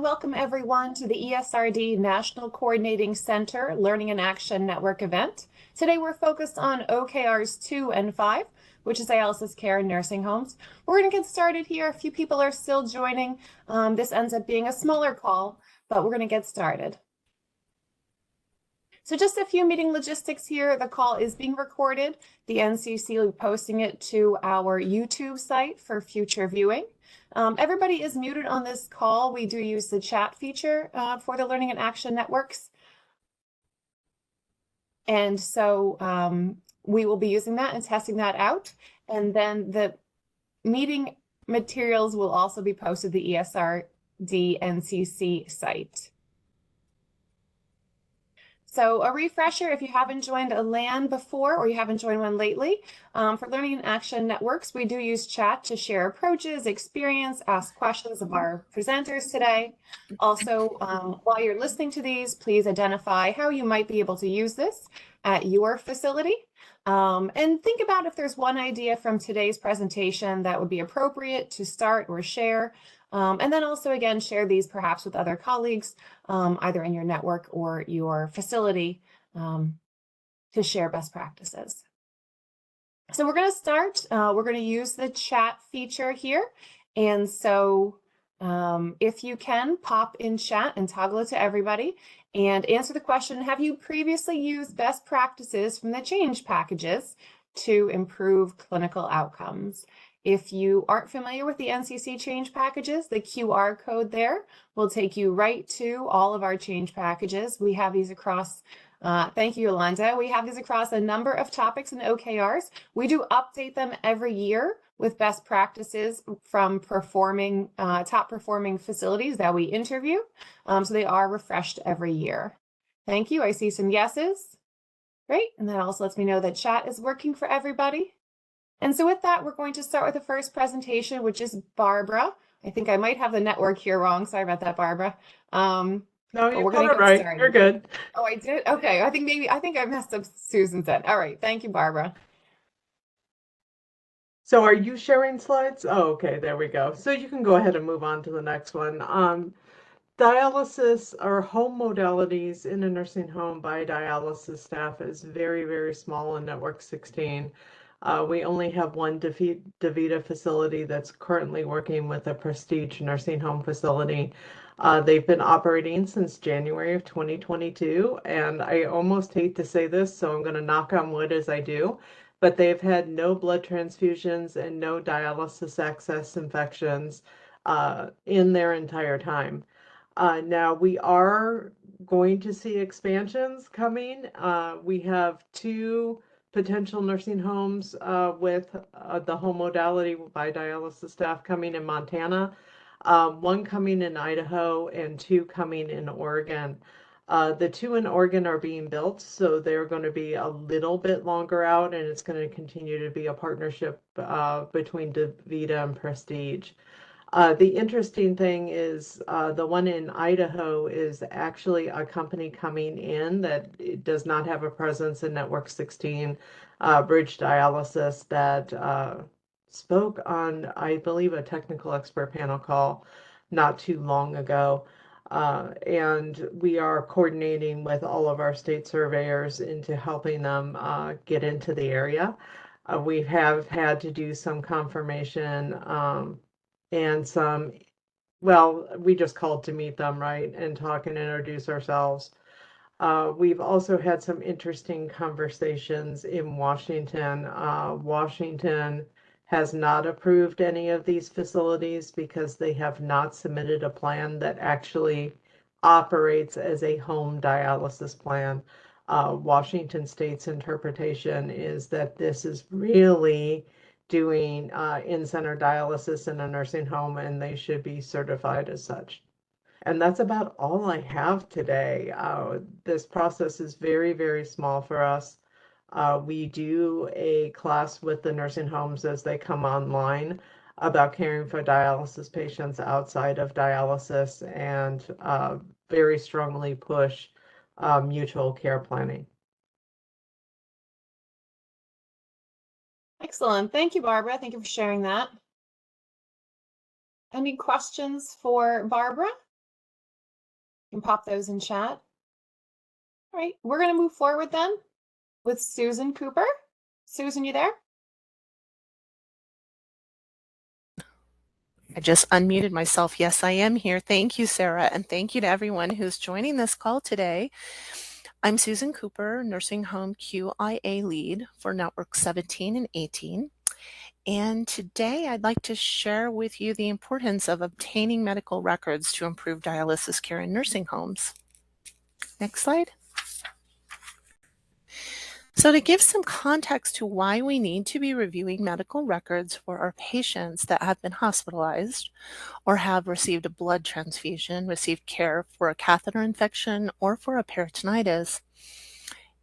Welcome everyone to the ESRD National Coordinating Center Learning and Action Network event. Today we're focused on OKRs 2 and 5, which is dialysis care in nursing homes. We're going to get started here. A few people are still joining. This ends up being a smaller call, but we're going to get started. So just a few meeting logistics here. The call is being recorded. The NCC will be posting it to our YouTube site for future viewing. Everybody is muted on this call. We do use the chat feature for the Learning and Action Networks. And so we will be using that and testing that out. And then the meeting materials will also be posted to the ESRD NCC site. So a refresher, if you haven't joined a LAN before or you haven't joined one lately, for Learning and Action Networks, we do use chat to share approaches, experience, ask questions of our presenters today. Also, while you're listening to these, please identify how you might be able to use this at your facility. And think about if there's one idea from today's presentation that would be appropriate to start or share. And then also, again, share these perhaps with other colleagues, either in your network or your facility, to share best practices. So we're going to start. We're going to use the chat feature here. And so if you can, pop in chat and toggle it to everybody and answer the question, have you previously used best practices from the change packages to improve clinical outcomes? If you aren't familiar with the NCC change packages, the QR code there will take you right to all of our change packages. We have these across, thank you, Yolanda. We have these across a number of topics and OKRs. We do update them every year with best practices from top performing facilities that we interview. So they are refreshed every year. Thank you. I see some yeses. Great. And that also lets me know that chat is working for everybody. And so with that, we're going to start with the first presentation, which is Barbara. I think I might have the network here wrong. Sorry about that, Barbara. No, you got it right. Started. You're good. Oh, I did? Okay. I think I messed up Susan's end. All right. Thank you, Barbara. So are you sharing slides? Oh, okay, there we go. So you can go ahead and move on to the next one. Dialysis or home modalities in a nursing home by dialysis staff is very, very small in Network 16. We only have one DaVita facility that's currently working with a Prestige nursing home facility. They've been operating since January of 2022, and I almost hate to say this, so I'm going to knock on wood as I do, but they've had no blood transfusions and no dialysis access infections in their entire time. Now we are going to see expansions coming. We have two potential nursing homes with the home modality by dialysis staff coming in Montana, one coming in Idaho, and two coming in Oregon. The two in Oregon are being built, so they're going to be a little bit longer out, and it's going to continue to be a partnership between DaVita and Prestige. The interesting thing is the one in Idaho is actually a company coming in that does not have a presence in Network 16, Bridge Dialysis, that spoke on, I believe, a technical expert panel call not too long ago. And we are coordinating with all of our state surveyors into helping them get into the area. We have had to do some confirmation and some, well, we just called to meet them, right, and talk and introduce ourselves. We've also had some interesting conversations in Washington. Washington has not approved any of these facilities because they have not submitted a plan that actually operates as a home dialysis plan. Washington State's interpretation is that this is really doing in-center dialysis in a nursing home, and they should be certified as such. And that's about all I have today. This process is very, very small for us. We do a class with the nursing homes as they come online about caring for dialysis patients outside of dialysis, and very strongly push mutual care planning. Excellent. Thank you, Barbara. Thank you for sharing that. Any questions for Barbara? You can pop those in chat. All right, we're going to move forward then with Susan Cooper. Susan, you there? I just unmuted myself. Yes, I am here. Thank you, Sarah, and thank you to everyone who's joining this call today. I'm Susan Cooper, Nursing Home QIA Lead for Network 17 and 18. And today I'd like to share with you the importance of obtaining medical records to improve dialysis care in nursing homes. Next slide. So to give some context to why we need to be reviewing medical records for our patients that have been hospitalized or have received a blood transfusion, received care for a catheter infection, or for a peritonitis,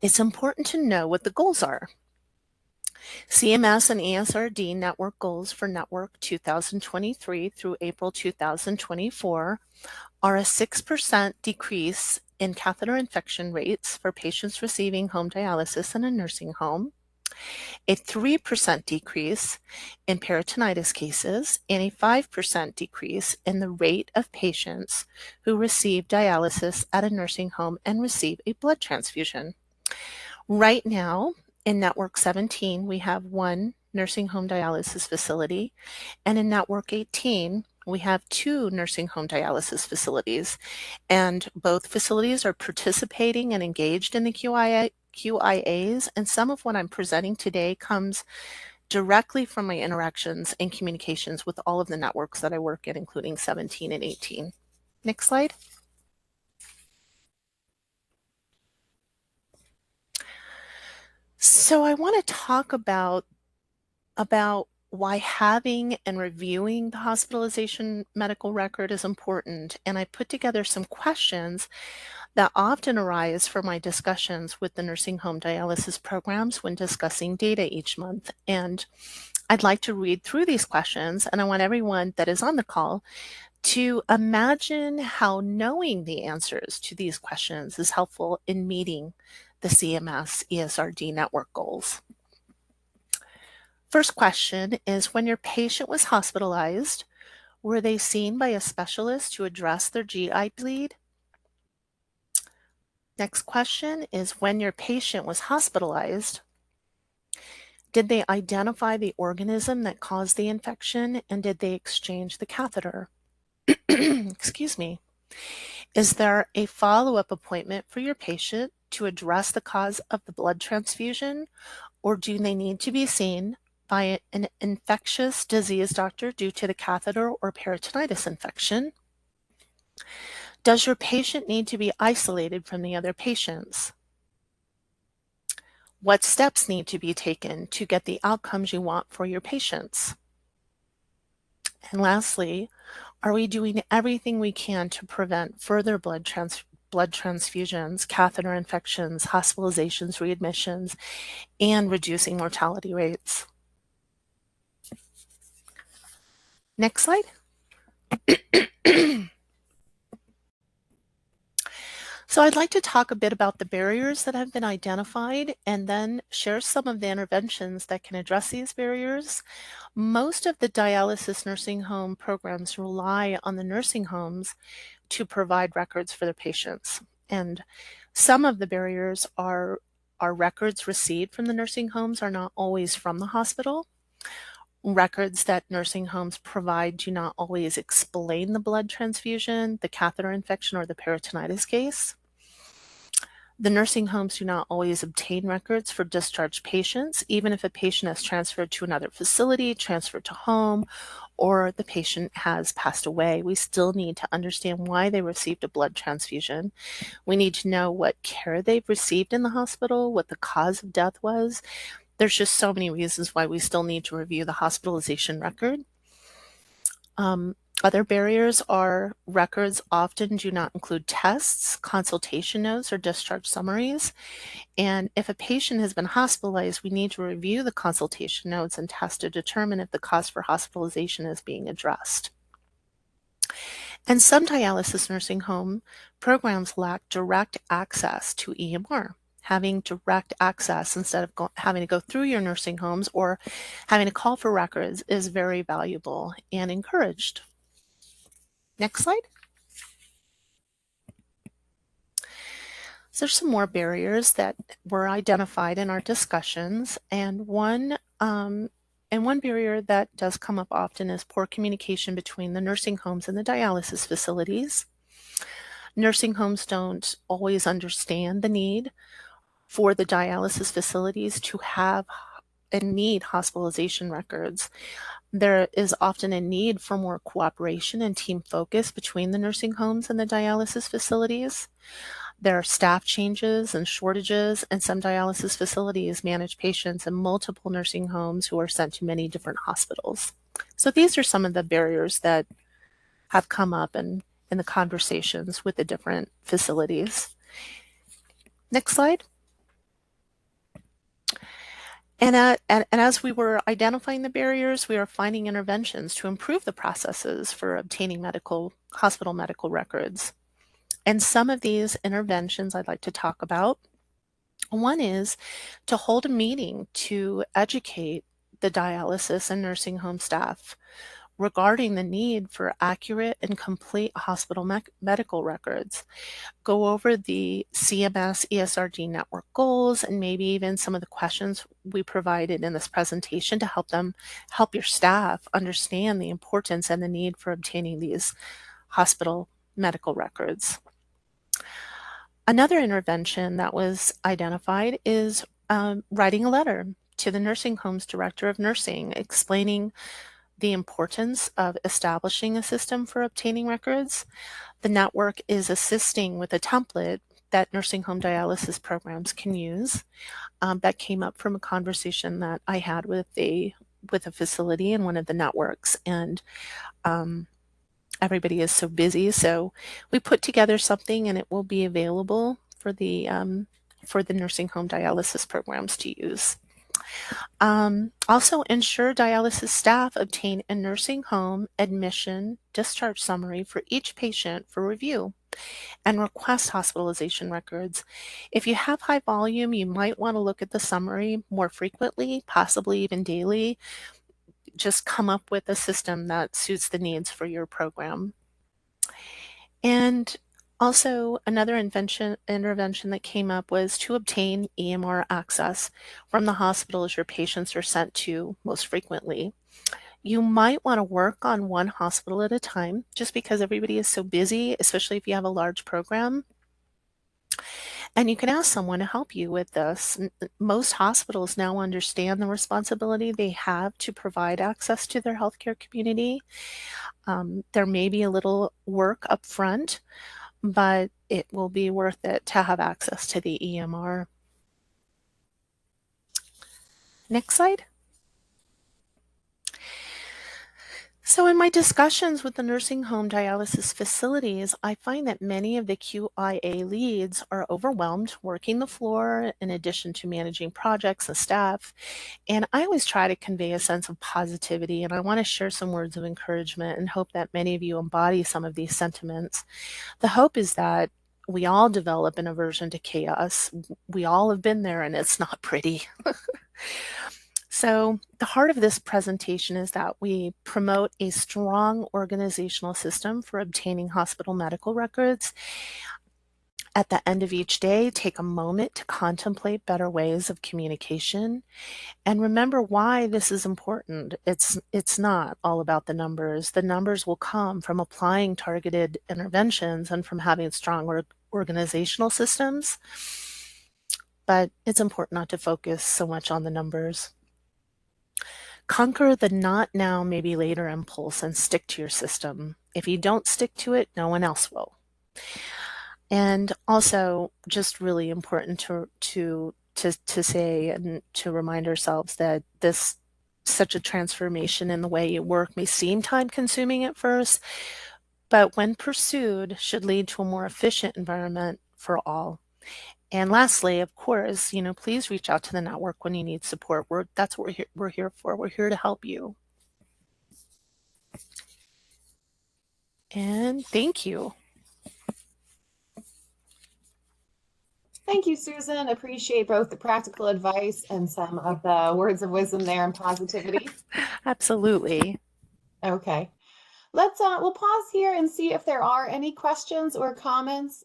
it's important to know what the goals are. CMS and ESRD network goals for Network 2023 through April 2024 are a 6% decrease in catheter infection rates for patients receiving home dialysis in a nursing home, a 3% decrease in peritonitis cases, and a 5% decrease in the rate of patients who receive dialysis at a nursing home and receive a blood transfusion. Right now, in Network 17, we have one nursing home dialysis facility, and in Network 18, we have 2 nursing home dialysis facilities, and both facilities are participating and engaged in the QIAs, and some of what I'm presenting today comes directly from my interactions and communications with all of the networks that I work in, including 17 and 18. Next slide. So I want to talk about why having and reviewing the hospitalization medical record is important, and I put together some questions that often arise from my discussions with the nursing home dialysis programs when discussing data each month. And I'd like to read through these questions, and I want everyone that is on the call to imagine how knowing the answers to these questions is helpful in meeting the CMS ESRD network goals. First question is, when your patient was hospitalized, were they seen by a specialist to address their GI bleed? Next question is, when your patient was hospitalized, did they identify the organism that caused the infection, and did they exchange the catheter? Excuse me. Is there a follow-up appointment for your patient to address the cause of the blood transfusion, or do they need to be seen by an infectious disease doctor due to the catheter or peritonitis infection? Does your patient need to be isolated from the other patients? What steps need to be taken to get the outcomes you want for your patients? And lastly, are we doing everything we can to prevent further blood transfusions, catheter infections, hospitalizations, readmissions, and reducing mortality rates? Next slide. So I'd like to talk a bit about the barriers that have been identified and then share some of the interventions that can address these barriers. Most of the dialysis nursing home programs rely on the nursing homes to provide records for their patients. And some of the barriers are records received from the nursing homes are not always from the hospital. Records that nursing homes provide do not always explain the blood transfusion, the catheter infection, or the peritonitis case. The nursing homes do not always obtain records for discharged patients, even if a patient is transferred to another facility, transferred to home, or the patient has passed away. We still need to understand why they received a blood transfusion. We need to know what care they've received in the hospital, what the cause of death was. There's just so many reasons why we still need to review the hospitalization record. Other barriers are records often do not include tests, consultation notes, or discharge summaries. And if a patient has been hospitalized, we need to review the consultation notes and tests to determine if the cause for hospitalization is being addressed. And some dialysis nursing home programs lack direct access to EMR. Having direct access instead of having to go through your nursing homes or having to call for records is very valuable and encouraged. Next slide. So there's some more barriers that were identified in our discussions, and one barrier that does come up often is poor communication between the nursing homes and the dialysis facilities. Nursing homes don't always understand the need for the dialysis facilities to have and need hospitalization records. There is often a need for more cooperation and team focus between the nursing homes and the dialysis facilities. There are staff changes and shortages, and some dialysis facilities manage patients in multiple nursing homes who are sent to many different hospitals. So these are some of the barriers that have come up in the conversations with the different facilities. Next slide. And as we were identifying the barriers, we are finding interventions to improve the processes for obtaining hospital medical records. And some of these interventions I'd like to talk about. One is to hold a meeting to educate the dialysis and nursing home staff regarding the need for accurate and complete hospital medical records. Go over the CMS ESRD Network goals and maybe even some of the questions we provided in this presentation to help your staff understand the importance and the need for obtaining these hospital medical records. Another intervention that was identified is writing a letter to the nursing home's director of nursing explaining the importance of establishing a system for obtaining records. The network is assisting with a template that nursing home dialysis programs can use. That came up from a conversation that I had with a facility in one of the networks, and everybody is so busy. So we put together something, and it will be available for the nursing home dialysis programs to use. Also, ensure dialysis staff obtain a nursing home admission discharge summary for each patient for review and request hospitalization records. If you have high volume, you might want to look at the summary more frequently, possibly even daily. Just come up with a system that suits the needs for your program. And also, another intervention that came up was to obtain EMR access from the hospitals your patients are sent to most frequently. You might want to work on one hospital at a time just because everybody is so busy, especially if you have a large program. And you can ask someone to help you with this. Most hospitals now understand the responsibility they have to provide access to their healthcare community. There may be a little work up front, but it will be worth it to have access to the EMR. Next slide. So in my discussions with the nursing home dialysis facilities, I find that many of the QIA leads are overwhelmed working the floor in addition to managing projects and staff. And I always try to convey a sense of positivity, and I want to share some words of encouragement and hope that many of you embody some of these sentiments. The hope is that we all develop an aversion to chaos. We all have been there, and it's not pretty. So the heart of this presentation is that we promote a strong organizational system for obtaining hospital medical records. At the end of each day, take a moment to contemplate better ways of communication and remember why this is important. It's not all about the numbers. The numbers will come from applying targeted interventions and from having strong organizational systems, but it's important not to focus so much on the numbers. Conquer the not now, maybe later impulse and stick to your system. If you don't stick to it, no one else will. And also, just really important to say and to remind ourselves that such a transformation in the way you work may seem time consuming at first, but when pursued should lead to a more efficient environment for all. And lastly, of course, please reach out to the network when you need support. That's what we're here for. We're here to help you. And thank you. Thank you, Susan. Appreciate both the practical advice and some of the words of wisdom there and positivity. Absolutely. Okay. We'll pause here and see if there are any questions or comments.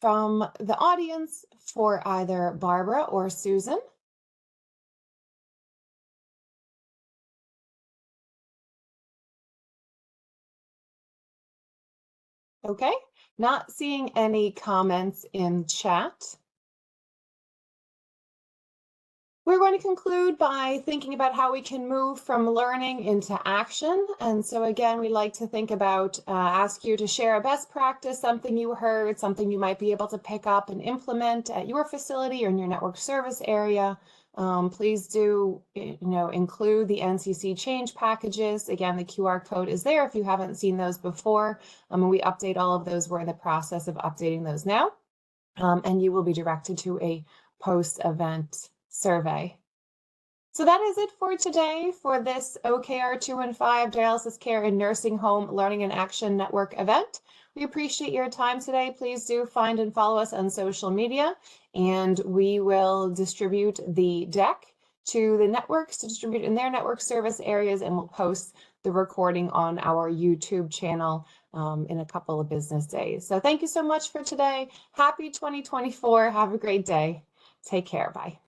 from the audience for either Barbara or Susan? Okay, not seeing any comments in chat. We're going to conclude by thinking about how we can move from learning into action. And so again, we like to think about, ask you to share a best practice, something you heard, something you might be able to pick up and implement at your facility or in your network service area. Please do, include the NCC change packages. Again, the QR code is there if you haven't seen those before. And we update all of those. We're in the process of updating those now. And you will be directed to a post-event survey. So that is it for today for this OKR 215 Dialysis Care in Nursing Home Learning and Action Network event. We appreciate your time today. Please do find and follow us on social media, and we will distribute the deck to the networks to distribute in their network service areas, and we'll post the recording on our YouTube channel in a couple of business days. So thank you so much for today. Happy 2024. Have a great day. Take care. Bye.